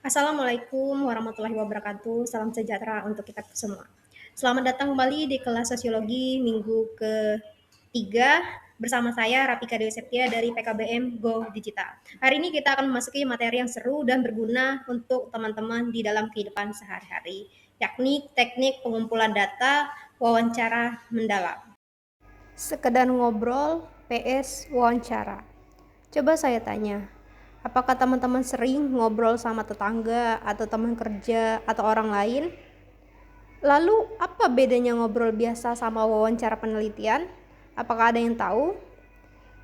Assalamualaikum warahmatullahi wabarakatuh. Salam sejahtera untuk kita semua. Selamat datang kembali di kelas sosiologi minggu ketiga bersama saya Rapika Dewi Septia dari PKBM Go Digital. Hari ini kita akan memasuki materi yang seru dan berguna untuk teman-teman di dalam kehidupan sehari-hari, yakni teknik pengumpulan data wawancara mendalam. Sekedar ngobrol PS wawancara. Coba saya tanya, apakah teman-teman sering ngobrol sama tetangga atau teman kerja atau orang lain? Lalu, apa bedanya ngobrol biasa sama wawancara penelitian? Apakah ada yang tahu?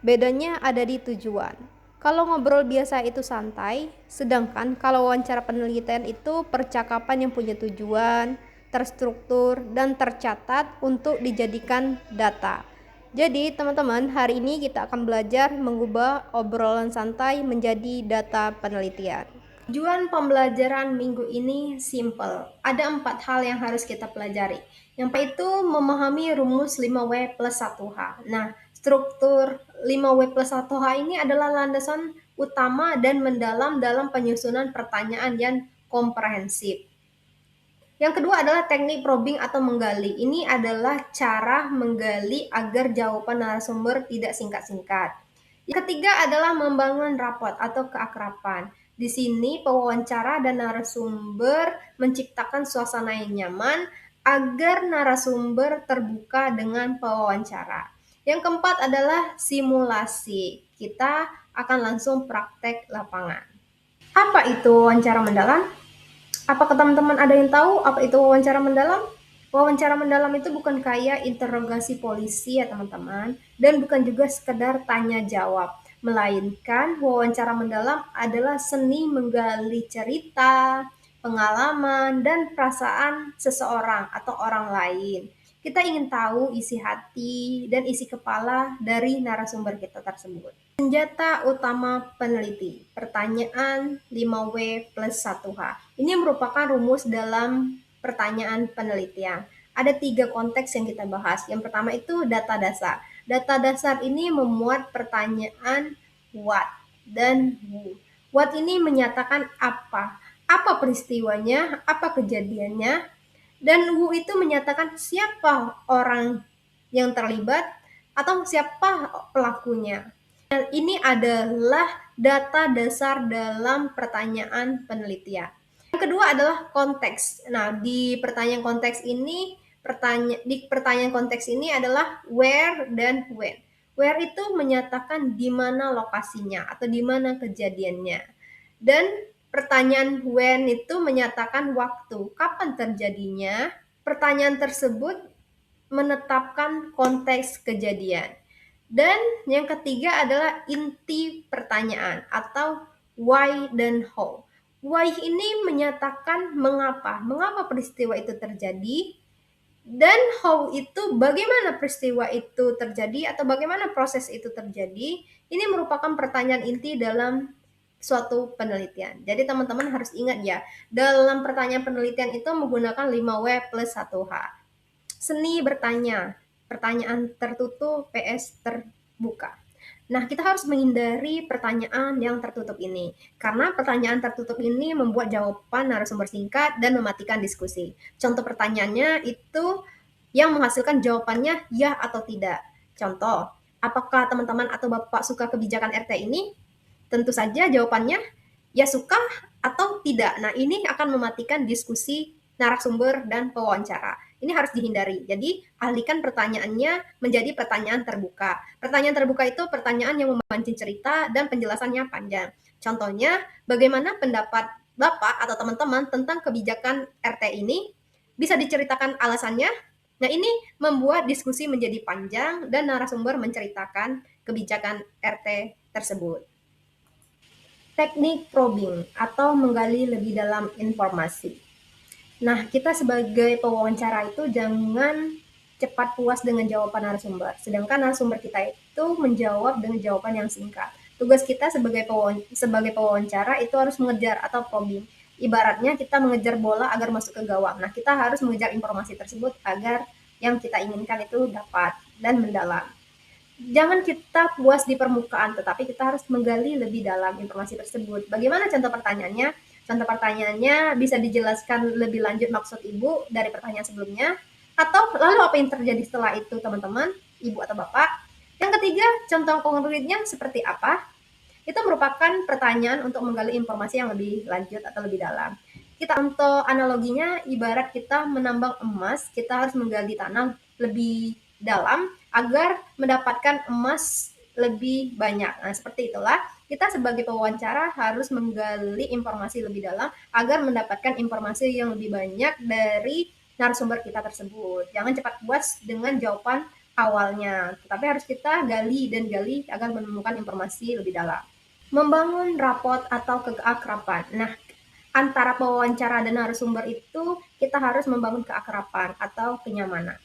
Bedanya ada di tujuan. Kalau ngobrol biasa itu santai, sedangkan kalau wawancara penelitian itu percakapan yang punya tujuan, terstruktur, dan tercatat untuk dijadikan data. Jadi teman-teman, hari ini kita akan belajar mengubah obrolan santai menjadi data penelitian. Tujuan pembelajaran minggu ini simple. Ada 4 hal yang harus kita pelajari. Yang pertama itu memahami rumus 5W plus 1H. Nah, struktur 5W plus 1H ini adalah landasan utama dan mendalam dalam penyusunan pertanyaan yang komprehensif. Yang kedua adalah teknik probing atau menggali. Ini adalah cara menggali agar jawaban narasumber tidak singkat-singkat. Yang ketiga adalah membangun raport atau keakraban. Di sini pewawancara dan narasumber menciptakan suasana yang nyaman agar narasumber terbuka dengan pewawancara. Yang keempat adalah simulasi. Kita akan langsung praktek lapangan. Apa itu wawancara mendalam? Apakah teman-teman ada yang tahu apa itu wawancara mendalam? Wawancara mendalam itu bukan kayak interogasi polisi ya teman-teman, dan bukan juga sekedar tanya jawab, melainkan wawancara mendalam adalah seni menggali cerita, pengalaman, dan perasaan seseorang atau orang lain. Kita ingin tahu isi hati dan isi kepala dari narasumber kita tersebut. Senjata utama peneliti, pertanyaan 5W plus 1H. Ini merupakan rumus dalam pertanyaan penelitian. Ada 3 konteks yang kita bahas. Yang pertama itu data dasar. Data dasar ini memuat pertanyaan what dan who. What ini menyatakan apa peristiwanya, apa kejadiannya, dan who itu menyatakan siapa orang yang terlibat atau siapa pelakunya. Ini adalah data dasar dalam pertanyaan penelitian. Yang kedua adalah konteks. Nah, di pertanyaan konteks ini, pertanyaan konteks ini adalah where dan when. Where itu menyatakan di mana lokasinya atau di mana kejadiannya. Dan pertanyaan when itu menyatakan waktu, kapan terjadinya. Pertanyaan tersebut menetapkan konteks kejadian. Dan yang ketiga adalah inti pertanyaan atau why dan how. Why ini menyatakan mengapa peristiwa itu terjadi, dan how itu bagaimana peristiwa itu terjadi atau bagaimana proses itu terjadi. Ini merupakan pertanyaan inti dalam suatu penelitian. Jadi teman-teman harus ingat ya, dalam pertanyaan penelitian itu menggunakan 5W plus 1H. Seni bertanya, pertanyaan tertutup PS terbuka. Nah, kita harus menghindari pertanyaan yang tertutup ini, karena pertanyaan tertutup ini membuat jawaban narasumber singkat dan mematikan diskusi. Contoh pertanyaannya itu yang menghasilkan jawabannya ya atau tidak. Contoh, apakah teman-teman atau Bapak suka kebijakan RT ini? Tentu saja jawabannya ya suka atau tidak. Nah, ini akan mematikan diskusi narasumber dan pewawancara. Ini harus dihindari. Jadi, alihkan pertanyaannya menjadi pertanyaan terbuka. Pertanyaan terbuka itu pertanyaan yang memancing cerita dan penjelasannya panjang. Contohnya, bagaimana pendapat Bapak atau teman-teman tentang kebijakan RT ini? Bisa diceritakan alasannya? Nah, ini membuat diskusi menjadi panjang dan narasumber menceritakan kebijakan RT tersebut. Teknik probing atau menggali lebih dalam informasi. Nah, kita sebagai pewawancara itu jangan cepat puas dengan jawaban narasumber. Sedangkan narasumber kita itu menjawab dengan jawaban yang singkat. Tugas kita sebagai pewawancara itu harus mengejar atau probing. Ibaratnya kita mengejar bola agar masuk ke gawang. Nah, kita harus mengejar informasi tersebut agar yang kita inginkan itu dapat dan mendalam. Jangan kita puas di permukaan, tetapi kita harus menggali lebih dalam informasi tersebut. Bagaimana contoh pertanyaannya? Contoh pertanyaannya bisa dijelaskan lebih lanjut maksud Ibu dari pertanyaan sebelumnya, atau lalu apa yang terjadi setelah itu teman-teman, Ibu atau Bapak. Yang ketiga, contoh konkretnya seperti apa? Itu merupakan pertanyaan untuk menggali informasi yang lebih lanjut atau lebih dalam. Kita contoh analoginya ibarat kita menambang emas, kita harus menggali tanah lebih dalam agar mendapatkan emas lebih banyak. Nah, seperti itulah kita sebagai pewawancara harus menggali informasi lebih dalam agar mendapatkan informasi yang lebih banyak dari narasumber kita tersebut. Jangan cepat puas dengan jawaban awalnya, tetapi harus kita gali dan gali agar menemukan informasi lebih dalam. Membangun raport atau keakraban. Nah, antara pewawancara dan narasumber itu kita harus membangun keakraban atau kenyamanan.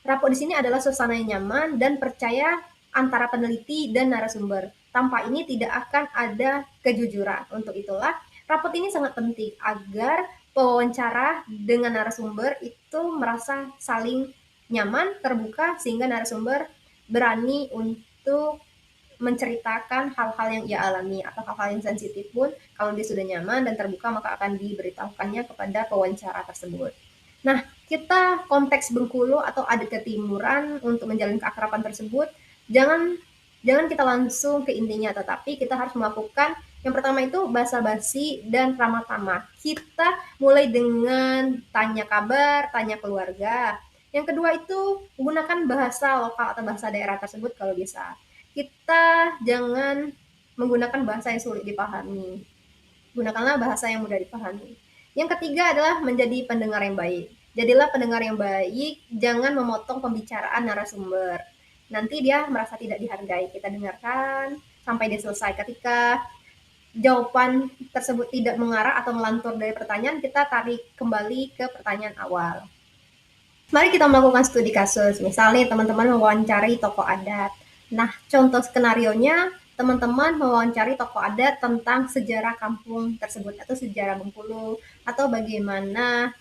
Raport di sini adalah suasana yang nyaman dan percaya antara peneliti dan narasumber. Tanpa ini tidak akan ada kejujuran. Untuk itulah, raport ini sangat penting agar pewawancara dengan narasumber itu merasa saling nyaman, terbuka, sehingga narasumber berani untuk menceritakan hal-hal yang ia alami atau hal-hal yang sensitif pun kalau dia sudah nyaman dan terbuka maka akan diberitahukannya kepada pewawancara tersebut. Nah, kita konteks Bengkulu atau adat ketimuran untuk menjalin keakraban tersebut jangan kita langsung ke intinya, tetapi kita harus melakukan yang pertama itu basa-basi dan ramah tamah. Kita mulai dengan tanya kabar, tanya keluarga. Yang kedua itu gunakan bahasa lokal atau bahasa daerah tersebut kalau bisa. Kita jangan menggunakan bahasa yang sulit dipahami. Gunakanlah bahasa yang mudah dipahami. Yang ketiga adalah menjadi pendengar yang baik. Jadilah pendengar yang baik, jangan memotong pembicaraan narasumber. Nanti dia merasa tidak dihargai. Kita dengarkan sampai dia selesai. Ketika jawaban tersebut tidak mengarah atau melantur dari pertanyaan, kita tarik kembali ke pertanyaan awal. Mari kita melakukan studi kasus. Misalnya teman-teman mewawancari tokoh adat. Nah, contoh skenarionya teman-teman mewawancari tokoh adat tentang sejarah kampung tersebut atau sejarah Bengkulu atau bagaimana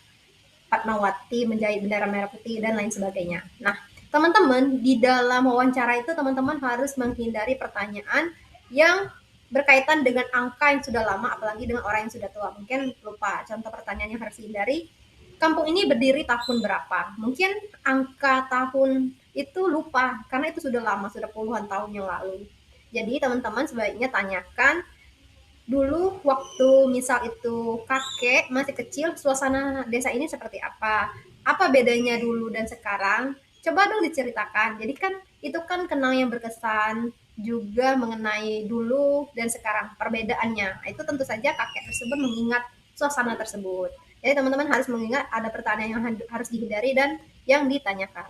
Fatmawati menjahit bendera merah putih dan lain sebagainya. Nah, teman-teman di dalam wawancara itu teman-teman harus menghindari pertanyaan yang berkaitan dengan angka yang sudah lama apalagi dengan orang yang sudah tua. Mungkin lupa. Contoh pertanyaan yang harus dihindari, kampung ini berdiri tahun berapa? Mungkin angka tahun itu lupa karena itu sudah lama, sudah puluhan tahun yang lalu. Jadi teman-teman sebaiknya tanyakan dulu waktu misal itu kakek masih kecil, suasana desa ini seperti apa? Apa bedanya dulu dan sekarang? Coba dong diceritakan. Jadi kan itu kan kenang yang berkesan juga mengenai dulu dan sekarang perbedaannya. Itu tentu saja kakek tersebut mengingat suasana tersebut. Jadi teman-teman harus mengingat ada pertanyaan yang harus dihindari dan yang ditanyakan.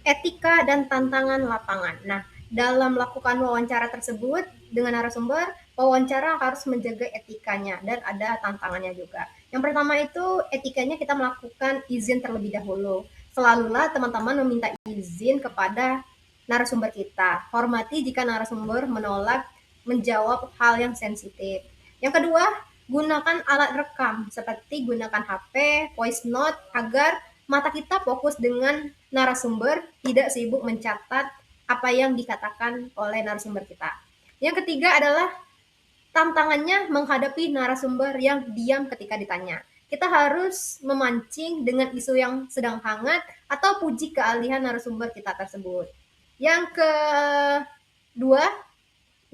Etika dan tantangan lapangan. Nah, dalam melakukan wawancara tersebut dengan narasumber, wawancara harus menjaga etikanya dan ada tantangannya juga. Yang pertama itu etikanya kita melakukan izin terlebih dahulu. Selalulah teman-teman meminta izin kepada narasumber kita. Hormati jika narasumber menolak menjawab hal yang sensitif. Yang kedua, gunakan alat rekam seperti gunakan HP, voice note agar mata kita fokus dengan narasumber, tidak sibuk mencatat apa yang dikatakan oleh narasumber kita. Yang ketiga adalah tantangannya menghadapi narasumber yang diam ketika ditanya. Kita harus memancing dengan isu yang sedang hangat atau puji keahlian narasumber kita tersebut. Yang kedua,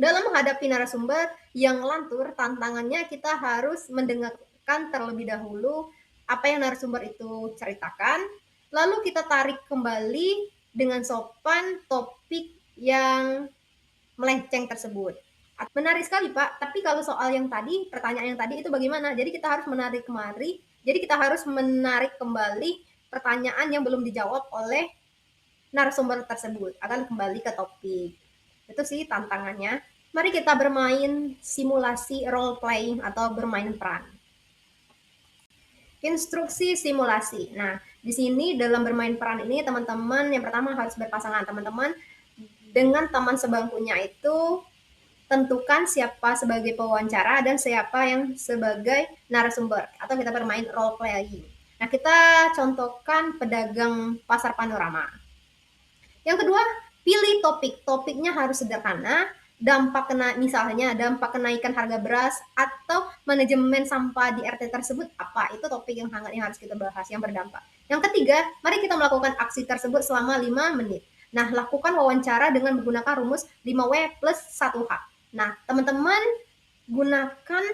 dalam menghadapi narasumber yang lantur, tantangannya kita harus mendengarkan terlebih dahulu apa yang narasumber itu ceritakan, lalu kita tarik kembali dengan sopan topik yang melenceng tersebut. Menarik sekali Pak, tapi kalau soal yang tadi, pertanyaan yang tadi itu bagaimana? Jadi kita harus menarik kembali pertanyaan yang belum dijawab oleh narasumber tersebut akan kembali ke topik. Itu sih tantangannya. Mari kita bermain simulasi role playing atau bermain peran. Instruksi simulasi. Nah, di sini dalam bermain peran ini teman-teman yang pertama harus berpasangan. Teman-teman dengan teman sebangkunya itu tentukan siapa sebagai pewawancara dan siapa yang sebagai narasumber atau kita bermain role playing. Nah, kita contohkan pedagang pasar panorama. Yang kedua, pilih topik. Topiknya harus sederhana misalnya dampak kenaikan harga beras atau manajemen sampah di RT tersebut apa? Itu topik yang hangat yang harus kita bahas yang berdampak. Yang ketiga, mari kita melakukan aksi tersebut selama 5 menit. Nah, lakukan wawancara dengan menggunakan rumus 5W plus 1H. Nah, teman-teman gunakan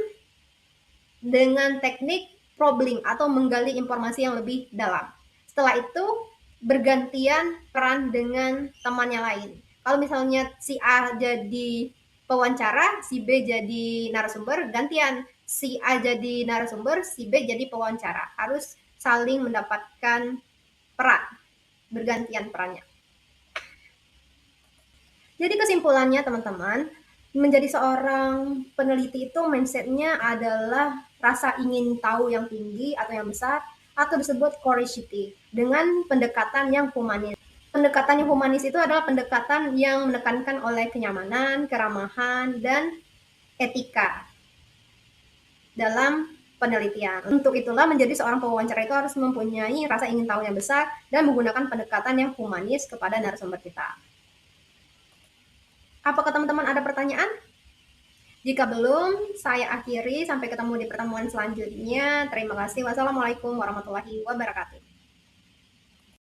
dengan teknik probing atau menggali informasi yang lebih dalam. Setelah itu, bergantian peran dengan temannya lain. Kalau misalnya si A jadi pewawancara, si B jadi narasumber, gantian. Si A jadi narasumber, si B jadi pewawancara. Harus saling mendapatkan peran, bergantian perannya. Jadi kesimpulannya teman-teman, menjadi seorang peneliti itu mindsetnya adalah rasa ingin tahu yang tinggi atau yang besar, atau disebut curiosity, dengan pendekatan yang humanis. Pendekatan yang humanis itu adalah pendekatan yang menekankan oleh kenyamanan, keramahan, dan etika dalam penelitian. Untuk itulah menjadi seorang pewawancara itu harus mempunyai rasa ingin tahu yang besar dan menggunakan pendekatan yang humanis kepada narasumber kita. Apakah teman-teman ada pertanyaan? Jika belum, saya akhiri. Sampai ketemu di pertemuan selanjutnya. Terima kasih. Wassalamualaikum warahmatullahi wabarakatuh.